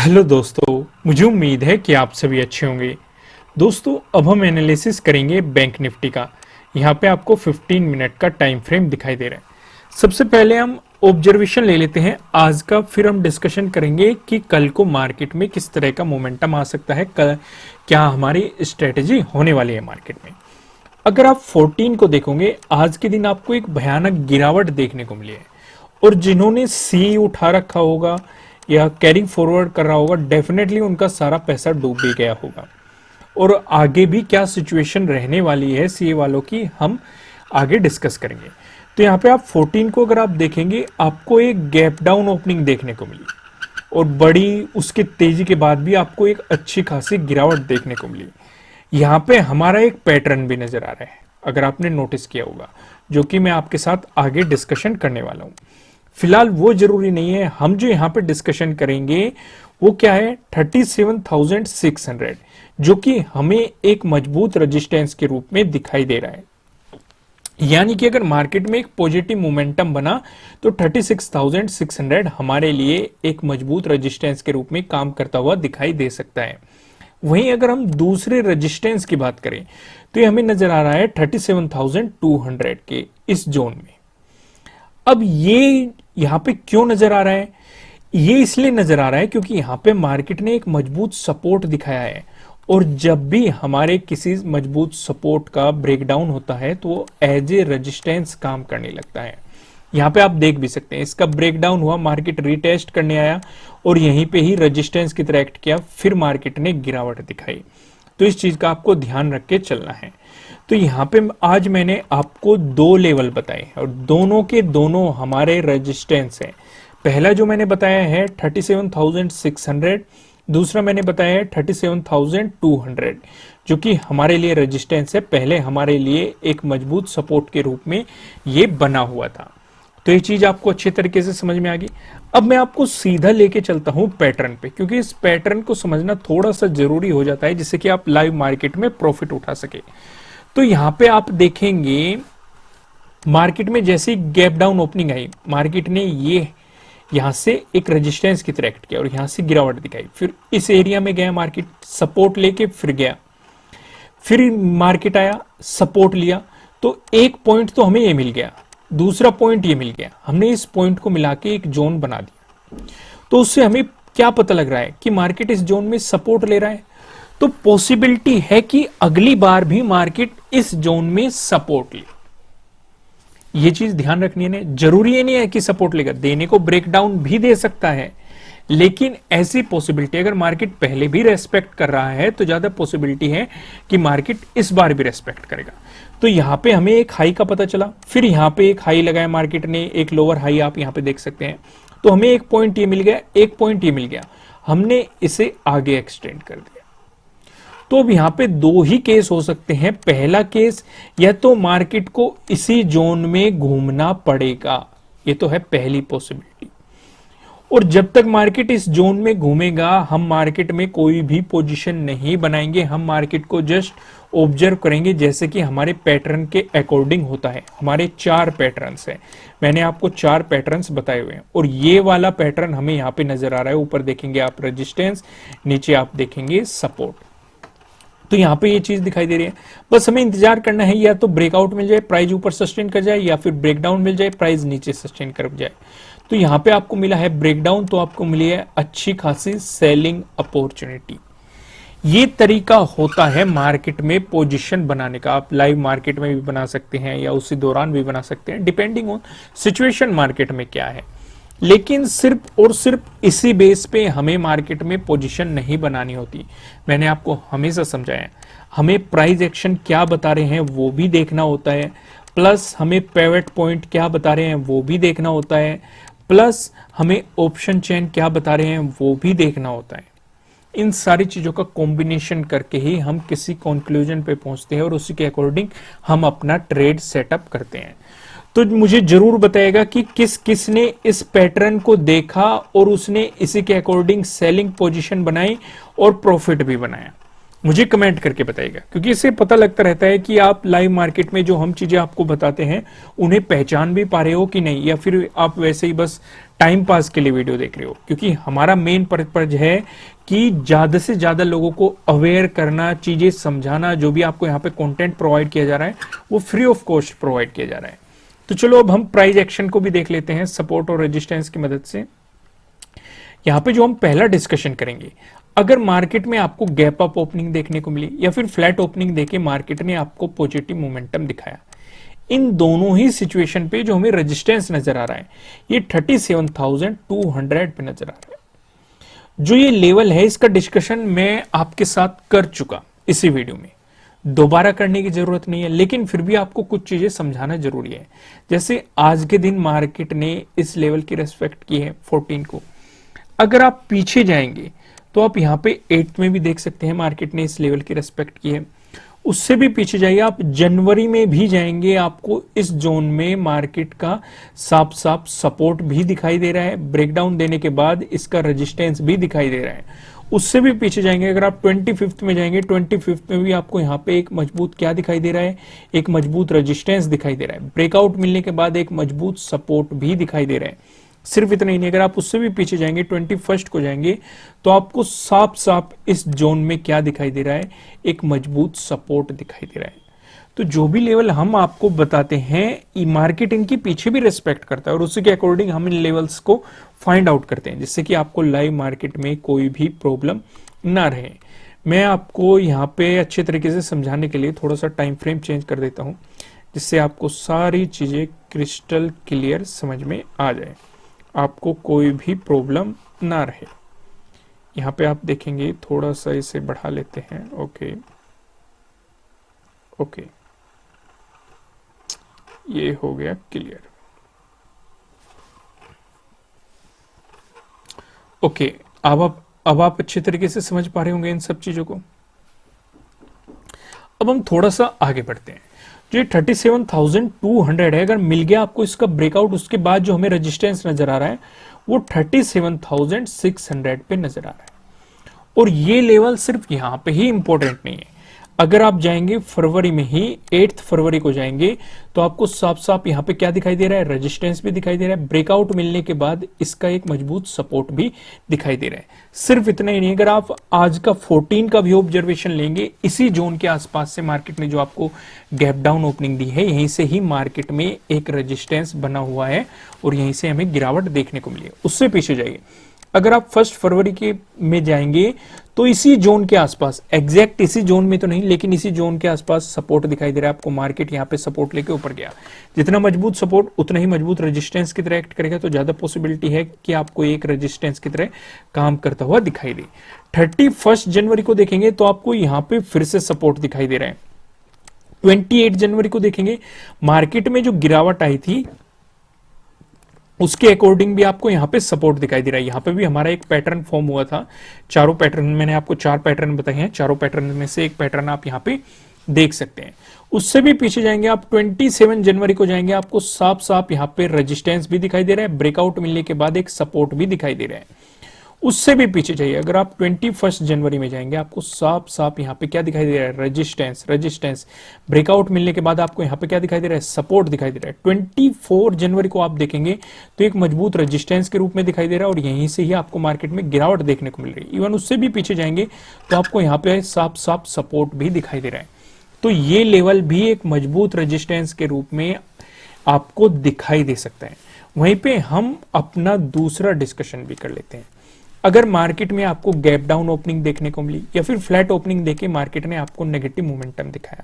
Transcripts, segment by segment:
Hello दोस्तों, मुझे उम्मीद है कि आप सभी अच्छे होंगे। दोस्तों, अब हम एनालिसिस करेंगे बैंक निफ्टी का। यहाँ पे आपको 15 मिनट का टाइम फ्रेम दिखाई दे रहा है। सबसे पहले हम ऑब्जर्वेशन ले लेते हैं आज का, फिर हम डिस्कशन करेंगे कि कल को मार्केट में किस तरह का मोमेंटम आ सकता है, क्या हमारी स्ट्रेटेजी होने वाली है मार्केट में। अगर आप 14 को देखोगे, आज के दिन आपको एक भयानक गिरावट देखने को मिली है, और जिन्होंने सी उठा रखा होगा या कैरी फॉरवर्ड कर रहा होगा, डेफिनेटली उनका सारा पैसा डूब भी गया होगा। और आगे भी क्या सिचुएशन रहने वाली है सीए वालों की, हम आगे डिस्कस करेंगे। तो यहाँ पे आप 14 को अगर आप देखेंगे, आपको एक गैप डाउन ओपनिंग देखने को मिली, और बड़ी उसके तेजी के बाद भी आपको एक अच्छी खासी गिरावट देखने को मिली। यहाँ पे हमारा एक पैटर्न भी नजर आ रहा है, अगर आपने नोटिस किया होगा, जो कि मैं आपके साथ आगे डिस्कशन करने वाला हूं। फिलहाल वो जरूरी नहीं है, हम जो यहाँ पे डिस्कशन करेंगे वो क्या है, 37,600, जो कि हमें एक मजबूत रेजिस्टेंस के रूप में दिखाई दे रहा है। यानी कि अगर मार्केट में एक पॉजिटिव मोमेंटम बना तो 36,600 हमारे लिए एक मजबूत रेजिस्टेंस के रूप में काम करता हुआ दिखाई दे सकता है। वहीं अगर हम दूसरे रेजिस्टेंस की बात करें तो ये हमें नजर आ रहा है 37,200 के इस जोन में। अब ये यहां पे क्यों नजर आ रहा है? ये इसलिए नजर आ रहा है क्योंकि यहां पे मार्केट ने एक मजबूत सपोर्ट दिखाया है, और जब भी हमारे किसी मजबूत सपोर्ट का ब्रेकडाउन होता है तो वो एज ए रेजिस्टेंस काम करने लगता है। यहां पे आप देख भी सकते हैं, इसका ब्रेकडाउन हुआ, मार्केट रीटेस्ट करने आया और यहीं पे ही रेजिस्टेंस की तरह एक्ट किया, फिर मार्केट ने गिरावट दिखाई। तो इस चीज का आपको ध्यान रख के चलना है। तो यहाँ पे आज मैंने आपको दो लेवल बताए और दोनों के दोनों हमारे रेजिस्टेंस है। पहला जो मैंने बताया है 37,600, दूसरा मैंने बताया है 37,200, जो कि हमारे लिए रेजिस्टेंस है, पहले हमारे लिए एक मजबूत सपोर्ट के रूप में ये बना हुआ था। तो ये चीज आपको अच्छे तरीके से समझ में आ गई। अब मैं आपको सीधा लेके चलता हूं पैटर्न पे, क्योंकि इस पैटर्न को समझना थोड़ा सा जरूरी हो जाता है, जिससे कि आप लाइव मार्केट में प्रॉफिट उठा सके। तो यहां पे आप देखेंगे मार्केट में जैसे गैप डाउन ओपनिंग आई, मार्केट ने ये यहां से एक रेजिस्टेंस की तरह एक्ट किया और यहां से गिरावट दिखाई, फिर इस एरिया में गया मार्केट, सपोर्ट लेके फिर गया, फिर मार्केट आया, सपोर्ट लिया, तो एक पॉइंट तो हमें ये मिल गया, दूसरा पॉइंट ये मिल गया, हमने इस पॉइंट को मिला के एक जोन बना दिया। तो उससे हमें क्या पता लग रहा है कि मार्केट इस जोन में सपोर्ट ले रहा है, तो पॉसिबिलिटी है कि अगली बार भी मार्केट इस जोन में सपोर्ट ले। ये चीज ध्यान रखनी है। जरूरी ये नहीं है कि सपोर्ट लेगा, देने को ब्रेकडाउन भी दे सकता है, लेकिन ऐसी पॉसिबिलिटी, अगर मार्केट पहले भी रेस्पेक्ट कर रहा है तो ज्यादा पॉसिबिलिटी है कि मार्केट इस बार भी रेस्पेक्ट करेगा। तो यहां पे हमें एक हाई का पता चला, फिर यहां पे एक हाई लगाया मार्केट ने, एक लोअर हाई आप यहां पे देख सकते हैं। तो हमें एक पॉइंट ये मिल गया, एक पॉइंट ये मिल गया, हमने इसे आगे एक्सटेंड कर दिया। तो अब यहां पे दो ही केस हो सकते हैं। पहला केस, या तो मार्केट को इसी जोन में घूमना पड़ेगा, ये तो है पहली पॉसिबिलिटी, और जब तक मार्केट इस जोन में घूमेगा हम मार्केट में कोई भी पोजीशन नहीं बनाएंगे, हम मार्केट को जस्ट ऑब्जर्व करेंगे, जैसे कि हमारे पैटर्न के अकॉर्डिंग होता है। हमारे 4 पैटर्न्स हैं, मैंने आपको 4 पैटर्न्स बताए हुए हैं, और ये वाला पैटर्न हमें यहाँ पे नजर आ रहा है। ऊपर देखेंगे आप रेजिस्टेंस, नीचे आप देखेंगे सपोर्ट। तो यहाँ पे ये चीज दिखाई दे रही है, बस हमें इंतजार करना है, या तो ब्रेकआउट मिल जाए, प्राइस ऊपर सस्टेन कर जाए, या फिर ब्रेकडाउन मिल जाए, प्राइस नीचे सस्टेन कर जाए। तो यहाँ पे आपको मिला है ब्रेकडाउन, तो आपको मिली है अच्छी खासी सेलिंग अपॉर्चुनिटी। ये तरीका होता है मार्केट में पोजीशन बनाने का। आप लाइव मार्केट में भी बना सकते हैं या उसी दौरान भी बना सकते हैं, डिपेंडिंग ऑन सिचुएशन मार्केट में क्या है। लेकिन सिर्फ और सिर्फ इसी बेस पे हमें मार्केट में पोजीशन नहीं बनानी होती। मैंने आपको हमेशा समझाया, हमें प्राइस एक्शन क्या बता रहे हैं वो भी देखना होता है, प्लस हमें पिवट पॉइंट क्या बता रहे हैं वो भी देखना होता है, प्लस हमें ऑप्शन चेन क्या बता रहे हैं वो भी देखना होता है। इन सारी चीजों का कॉम्बिनेशन करके ही हम किसी कंक्लूजन पे पहुंचते हैं और उसी के अकॉर्डिंग हम अपना ट्रेड सेटअप करते हैं। तो मुझे जरूर बताएगा कि किस किस ने इस पैटर्न को देखा और उसने इसी के अकॉर्डिंग सेलिंग पोजीशन बनाई और प्रॉफिट भी बनाया। मुझे कमेंट करके बताइएगा, क्योंकि इससे पता लगता रहता है कि आप लाइव मार्केट में जो हम चीजें आपको बताते हैं उन्हें पहचान भी पा रहे हो कि नहीं, या फिर आप वैसे ही बस टाइम पास के लिए वीडियो देख रहे हो, क्योंकि हमारा मेन पर्पज है कि ज्यादा से ज्यादा लोगों को अवेयर करना, चीजें समझाना। जो भी आपको यहाँ पे कंटेंट प्रोवाइड किया जा रहा है वो फ्री ऑफ कॉस्ट प्रोवाइड किया जा रहा है। तो चलो अब हम प्राइस एक्शन को भी देख लेते हैं सपोर्ट और रेजिस्टेंस की मदद से। यहाँ पे जो हम पहला डिस्कशन करेंगे, अगर मार्केट में आपको गैप अप ओपनिंग देखने को मिली या फिर फ्लैट ओपनिंग देके मार्केट ने आपको पॉजिटिव मोमेंटम दिखाया, इन दोनों ही सिचुएशन पे जो हमें रेजिस्टेंस नजर आ रहा है ये 37,200 पे नजर आ रहा है। जो ये लेवल है इसका डिस्कशन मैं आपके साथ कर चुका इसी वीडियो में, दोबारा करने की जरूरत नहीं है, लेकिन फिर भी आपको कुछ चीजें समझाना जरूरी है। जैसे आज के दिन मार्केट ने इस लेवल की रेस्पेक्ट की है 14 को। अगर आप पीछे जाएंगे तो आप यहाँ पे 8 में भी देख सकते हैं मार्केट ने इस लेवल की रेस्पेक्ट की है। उससे भी पीछे जाइए, आप जनवरी में भी जाएंगे, आपको इस जोन में मार्केट का साफ साफ सपोर्ट भी दिखाई दे रहा है, ब्रेकडाउन देने के बाद इसका रेजिस्टेंस भी दिखाई दे रहा है। उससे भी पीछे जाएंगे, अगर आप 25th में जाएंगे, 25th में भी आपको यहाँ पे एक मजबूत क्या दिखाई दे रहा है, एक मजबूत रेजिस्टेंस दिखाई दे रहा है। ब्रेकआउट मिलने के बाद एक मजबूत सपोर्ट भी दिखाई दे रहा है। सिर्फ इतना ही नहीं, अगर आप उससे भी पीछे जाएंगे 21st को जाएंगे तो आपको साफ साफ इस जोन में क्या दिखाई दे रहा है, एक मजबूत सपोर्ट दिखाई दे रहा है। तो जो भी लेवल हम आपको बताते हैं मार्केट इनके पीछे भी रिस्पेक्ट करता है और उसी के अकॉर्डिंग हम इन लेवल्स को फाइंड आउट करते हैं, जिससे कि आपको लाइव मार्केट में कोई भी प्रॉब्लम ना रहे। मैं आपको यहाँ पे अच्छे तरीके से समझाने के लिए थोड़ा सा टाइम फ्रेम चेंज कर देता हूँ, जिससे आपको सारी चीजें क्रिस्टल क्लियर समझ में आ जाए, आपको कोई भी प्रॉब्लम ना रहे। यहाँ पे आप देखेंगे, थोड़ा सा इसे बढ़ा लेते हैं। ओके ओके, ये हो गया क्लियर। ओके, अब आप अच्छे तरीके से समझ पा रहे होंगे इन सब चीजों को। अब हम थोड़ा सा आगे बढ़ते हैं। जो ये 37,200 है, अगर मिल गया आपको इसका ब्रेकआउट, उसके बाद जो हमें रेजिस्टेंस नजर आ रहा है वो 37,600 पे नजर आ रहा है। और ये लेवल सिर्फ यहां पे ही इंपॉर्टेंट नहीं है, अगर आप जाएंगे फरवरी में ही 8 फरवरी को जाएंगे तो आपको साफ साफ यहाँ पे क्या दिखाई दे रहा है, रेजिस्टेंस भी दिखाई दे रहा है, ब्रेकआउट मिलने के बाद इसका एक मजबूत सपोर्ट भी दिखाई दे रहा है। सिर्फ इतना ही नहीं, अगर आप आज का 14 का भी ऑब्जर्वेशन लेंगे, इसी जोन के आसपास से मार्केट ने जो आपको गैप डाउन ओपनिंग दी है, यहीं से ही मार्केट में एक रेजिस्टेंस बना हुआ है और यहीं से हमें गिरावट देखने को मिली है। उससे पीछे जाइए, अगर आप 1 फरवरी के में जाएंगे तो इसी जोन के आसपास, एग्जैक्ट इसी जोन में तो नहीं लेकिन इसी जोन के आसपास सपोर्ट दिखाई दे रहा है आपको। मार्केट यहाँ पे सपोर्ट लेके ऊपर गया, जितना मजबूत सपोर्ट उतना ही मजबूत रेजिस्टेंस की तरह एक्ट करेगा, तो ज्यादा पॉसिबिलिटी है कि आपको एक रेजिस्टेंस की तरह काम करता हुआ दिखाई दे। 31 जनवरी को देखेंगे तो आपको यहाँ पे फिर से सपोर्ट दिखाई दे रहा है। 28 जनवरी को देखेंगे, मार्केट में जो गिरावट आई थी उसके अकॉर्डिंग भी आपको यहाँ पे सपोर्ट दिखाई दे रहा है। यहाँ पे भी हमारा एक पैटर्न फॉर्म हुआ था, चारों पैटर्न, मैंने आपको 4 पैटर्न बताए हैं, चारों पैटर्न में से एक पैटर्न आप यहाँ पे देख सकते हैं। उससे भी पीछे जाएंगे आप 27 जनवरी को जाएंगे, आपको साफ साफ यहाँ पे रेजिस्टेंस भी दिखाई दे रहा है, ब्रेकआउट मिलने के बाद एक सपोर्ट भी दिखाई दे रहा है। उससे भी पीछे जाइए, अगर आप 21 जनवरी में जाएंगे आपको साफ साफ यहाँ पे क्या दिखाई दे रहा है, रेजिस्टेंस, ब्रेकआउट मिलने के बाद आपको यहाँ पे क्या दिखाई दे रहा है, सपोर्ट दिखाई दे रहा है। 24 जनवरी को आप देखेंगे तो एक मजबूत रेजिस्टेंस के रूप में दिखाई दे रहा है और यहीं से ही आपको मार्केट में गिरावट देखने को मिल रही है। इवन उससे भी पीछे जाएंगे तो आपको यहाँ पे साफ साफ सपोर्ट भी दिखाई दे रहा है। तो ये लेवल भी एक मजबूत रेजिस्टेंस के रूप में आपको दिखाई दे सकता है। वहीं पे हम अपना दूसरा डिस्कशन भी कर लेते हैं। अगर मार्केट में आपको गैप डाउन ओपनिंग देखने को मिली या फिर फ्लैट ओपनिंग देके मार्केट ने आपको नेगेटिव मोमेंटम दिखाया,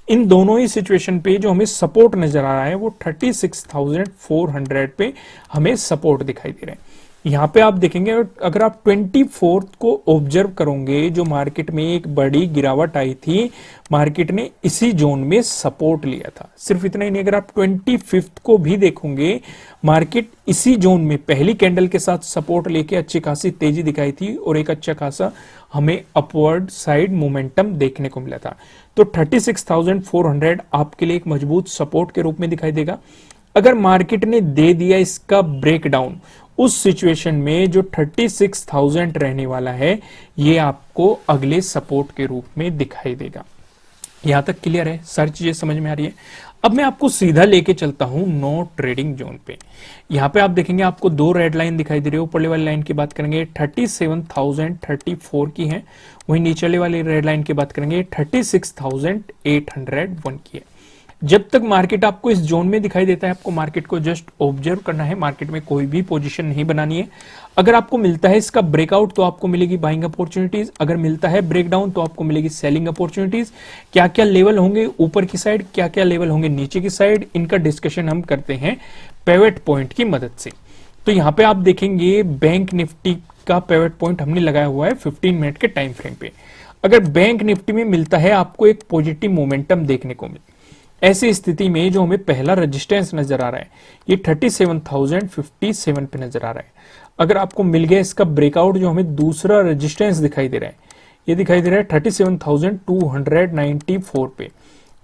इन दोनों ही सिचुएशन पे जो हमें सपोर्ट नजर आ रहा है वो 36,400 पे हमें सपोर्ट दिखाई दे रहा है। यहाँ पे आप देखेंगे, अगर आप 24 को ऑब्जर्व करोगे, जो मार्केट में एक बड़ी गिरावट आई थी, मार्केट ने इसी जोन में सपोर्ट लिया था। सिर्फ इतना ही नहीं, अगर आप 25 को भी देखोगे, मार्केट इसी जोन में पहली कैंडल के साथ सपोर्ट लेके अच्छी खासी तेजी दिखाई थी और एक अच्छा खासा हमें अपवर्ड साइड मोमेंटम देखने को मिला था। तो 36,400 आपके लिए एक मजबूत सपोर्ट के रूप में दिखाई देगा। अगर मार्केट ने दे दिया इसका ब्रेकडाउन, उस सिचुएशन में जो 36,000 रहने वाला है, ये आपको अगले सपोर्ट के रूप में दिखाई देगा। यहां तक क्लियर है, सारी चीजें समझ में आ रही है। अब मैं आपको सीधा लेके चलता हूं नो ट्रेडिंग जोन पे। यहाँ पे आप देखेंगे आपको दो रेड लाइन दिखाई दे रही है। ऊपरले वाली लाइन की बात करेंगे 37,034 की है, वहीं नीचले वाली रेड लाइन की बात करेंगे 36,801 की है। जब तक मार्केट आपको इस जोन में दिखाई देता है, आपको मार्केट को जस्ट ऑब्जर्व करना है, मार्केट में कोई भी पोजीशन नहीं बनानी है। अगर आपको मिलता है इसका ब्रेकआउट तो आपको मिलेगी बाइंग अपॉर्चुनिटीज, अगर मिलता है ब्रेकडाउन तो आपको मिलेगी सेलिंग अपॉर्चुनिटीज। क्या क्या लेवल होंगे ऊपर की साइड, क्या क्या लेवल होंगे नीचे की साइड, इनका डिस्कशन हम करते हैं पिवट पॉइंट की मदद से। तो यहाँ पे आप देखेंगे बैंक निफ्टी का पिवट पॉइंट हमने लगाया हुआ है 15 मिनट के टाइम फ्रेम पे। अगर बैंक निफ्टी में मिलता है आपको एक पॉजिटिव मोमेंटम देखने को मिले, ऐसी स्थिति में जो हमें पहला रेजिस्टेंस नजर आ रहा है ये 37,057 पे नजर आ रहा है। अगर आपको मिल गया इसका ब्रेकआउट, जो हमें दूसरा रेजिस्टेंस दिखाई दे रहा है, ये दिखाई दे रहा है 37,294 पे।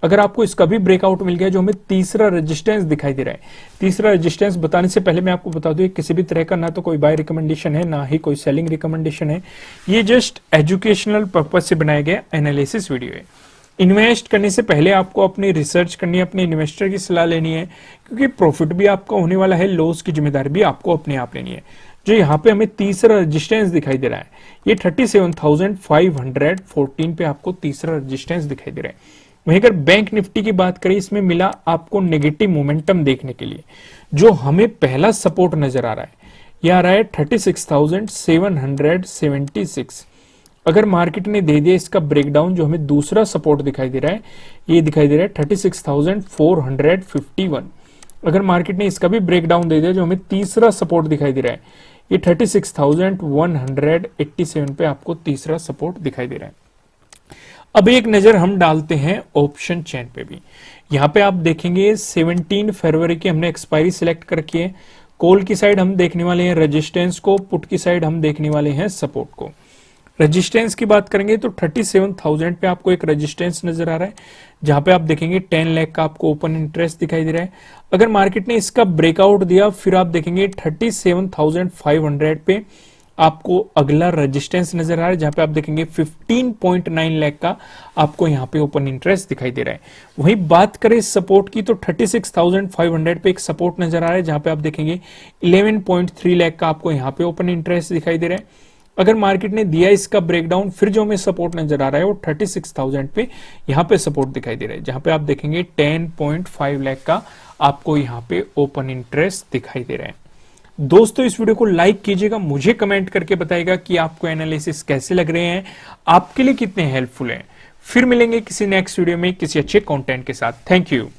अगर आपको इसका भी ब्रेकआउट मिल गया, जो हमें तीसरा रेजिस्टेंस दिखाई दे रहा है, तीसरा रेजिस्टेंस बताने से पहले मैं आपको बता दूं किसी भी तरह का ना तो कोई बाय रिकमेंडेशन है ना ही कोई सेलिंग रिकमेंडेशन है। ये जस्ट एजुकेशनल पर्पज से बनाया गया एनालिसिस वीडियो है। इन्वेस्ट करने से पहले आपको अपनी रिसर्च करनी है, अपने इन्वेस्टर की सलाह लेनी है, क्योंकि प्रॉफिट भी आपका होने वाला है, लॉस की जिम्मेदारी भी आपको अपने आप लेनी है। जो यहाँ पे हमें तीसरा रेजिस्टेंस दिखाई दे रहा है, ये 37,514 पे आपको तीसरा रेजिस्टेंस दिखाई दे रहा है। वहीं अगर बैंक निफ्टी की बात करें, इसमें मिला आपको नेगेटिव मोमेंटम देखने के लिए। जो हमें पहला सपोर्ट नजर आ रहा है, यह आ रहा है 36,776। अगर मार्केट ने दे दिया इसका ब्रेकडाउन, जो हमें दूसरा सपोर्ट दिखाई दे रहा है, ये दिखाई दे रहा है 36,451। अगर मार्केट ने इसका भी ब्रेकडाउन दे दिया, जो हमें तीसरा सपोर्ट दिखाई दे रहा है, ये 36,187 पे आपको तीसरा सपोर्ट दिखाई दे रहा है। अब एक नजर हम डालते हैं ऑप्शन चेन पे भी। यहाँ पे आप देखेंगे 17 फरवरी की हमने एक्सपायरी सिलेक्ट कर रखी है। कॉल की साइड हम देखने वाले हैं रेजिस्टेंस को, पुट की साइड हम देखने वाले हैं सपोर्ट को। रेजिस्टेंस की बात करेंगे तो 37,000 पे आपको एक रेजिस्टेंस नजर आ रहा है, जहां पे आप देखेंगे 10 लाख का आपको ओपन इंटरेस्ट दिखाई दे रहा है। अगर मार्केट ने इसका ब्रेकआउट दिया, फिर आप देखेंगे 37,500 पे आपको अगला रेजिस्टेंस नजर आ रहा है, जहां पे आप देखेंगे 15.9 लाख का आपको यहां पे ओपन इंटरेस्ट दिखाई दे रहा है। वहीं बात करें सपोर्ट की तो 36,500 पे एक सपोर्ट नजर आ रहा है, जहां पे आप देखेंगे 11.3 लाख का आपको यहां पे ओपन इंटरेस्ट दिखाई दे रहा है। अगर मार्केट ने दिया इसका ब्रेकडाउन, फिर जो हमें सपोर्ट नजर आ रहा है वो 36,000 पे यहां पे सपोर्ट दिखाई दे रहा है, जहां पे आप देखेंगे 10.5 लाख का आपको यहां पे ओपन इंटरेस्ट दिखाई दे रहा है। दोस्तों इस वीडियो को लाइक कीजिएगा, मुझे कमेंट करके बताइएगा कि आपको एनालिसिस कैसे लग रहे हैं, आपके लिए कितने हेल्पफुल हैं। फिर मिलेंगे किसी नेक्स्ट वीडियो में किसी अच्छे कंटेंट के साथ। Thank you.